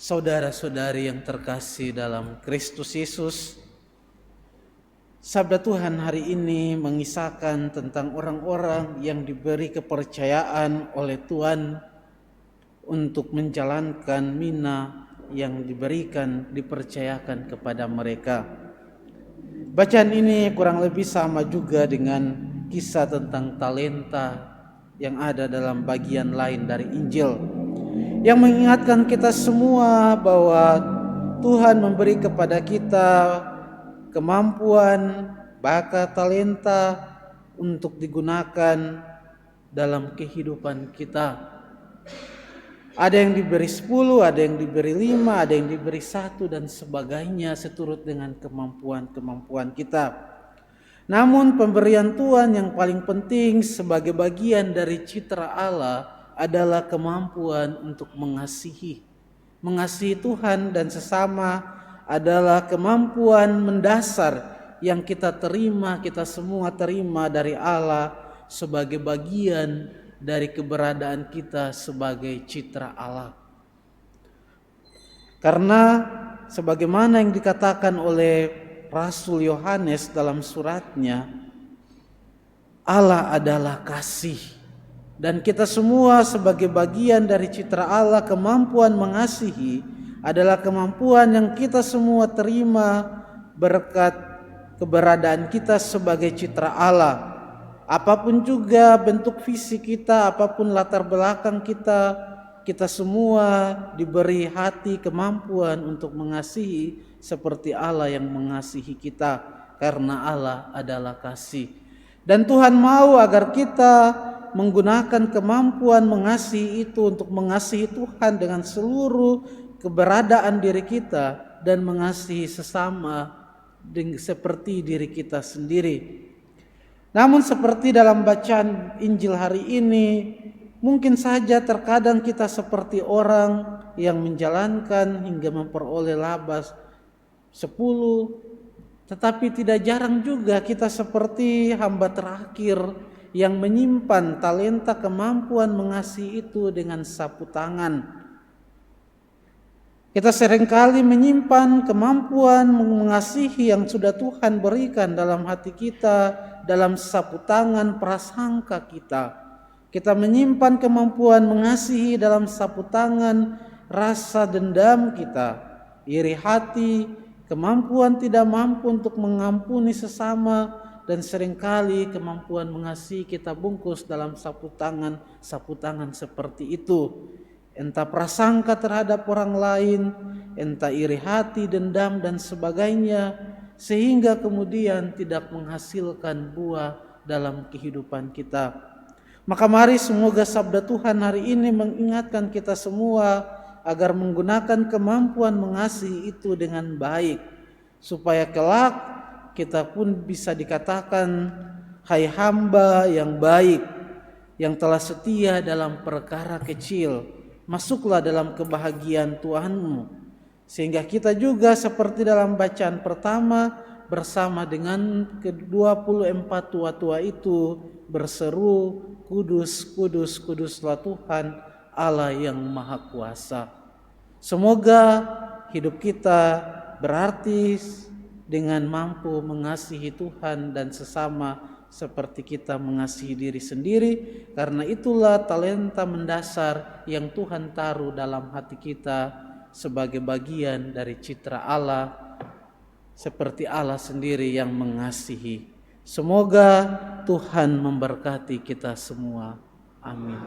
Saudara-saudari yang terkasih dalam Kristus Yesus, sabda Tuhan hari ini mengisahkan tentang orang-orang yang diberi kepercayaan oleh Tuhan untuk menjalankan mina yang dipercayakan kepada mereka. Bacaan ini kurang lebih sama juga dengan kisah tentang talenta yang ada dalam bagian lain dari Injil, yang mengingatkan kita semua bahwa Tuhan memberi kepada kita kemampuan, bakat, talenta untuk digunakan dalam kehidupan kita. Ada yang diberi 10, ada yang diberi 5, ada yang diberi 1 dan sebagainya seturut dengan kemampuan-kemampuan kita. Namun pemberian Tuhan yang paling penting sebagai bagian dari citra Allah adalah kemampuan untuk mengasihi. Mengasihi Tuhan dan sesama adalah kemampuan mendasar yang kita semua terima dari Allah sebagai bagian dari keberadaan kita sebagai citra Allah. Karena sebagaimana yang dikatakan oleh Rasul Yohanes dalam suratnya, Allah adalah kasih. Dan kita semua sebagai bagian dari citra Allah, kemampuan mengasihi adalah kemampuan yang kita semua terima berkat keberadaan kita sebagai citra Allah. Apapun juga bentuk fisik kita, apapun latar belakang kita, kita semua diberi hati kemampuan untuk mengasihi seperti Allah yang mengasihi kita, karena Allah adalah kasih. Dan Tuhan mau agar kita menggunakan kemampuan mengasihi itu untuk mengasihi Tuhan dengan seluruh keberadaan diri kita dan mengasihi sesama seperti diri kita sendiri. Namun seperti dalam bacaan Injil hari ini, mungkin saja terkadang kita seperti orang yang menjalankan hingga memperoleh laba 10, tetapi tidak jarang juga kita seperti hamba terakhir yang menyimpan talenta kemampuan mengasihi itu dengan sapu tangan. Kita seringkali menyimpan kemampuan mengasihi yang sudah Tuhan berikan dalam hati kita, dalam sapu tangan prasangka kita. Kita menyimpan kemampuan mengasihi dalam sapu tangan rasa dendam kita, iri hati, kemampuan tidak mampu untuk mengampuni sesama, dan seringkali kemampuan mengasihi kita bungkus dalam sapu tangan seperti itu. Entah prasangka terhadap orang lain, entah iri hati, dendam dan sebagainya, sehingga kemudian tidak menghasilkan buah dalam kehidupan kita. Maka mari semoga sabda Tuhan hari ini mengingatkan kita semua agar menggunakan kemampuan mengasihi itu dengan baik, supaya kelak kita pun bisa dikatakan, hai hamba yang baik, yang telah setia dalam perkara kecil, masuklah dalam kebahagiaan Tuhanmu. Sehingga kita juga seperti dalam bacaan pertama bersama dengan ke-24 tua-tua itu berseru, kudus, kudus, kuduslah Tuhan Allah yang Maha Kuasa. Semoga hidup kita berarti dengan mampu mengasihi Tuhan dan sesama seperti kita mengasihi diri sendiri, karena itulah talenta mendasar yang Tuhan taruh dalam hati kita sebagai bagian dari citra Allah, seperti Allah sendiri yang mengasihi. Semoga Tuhan memberkati kita semua. Amin.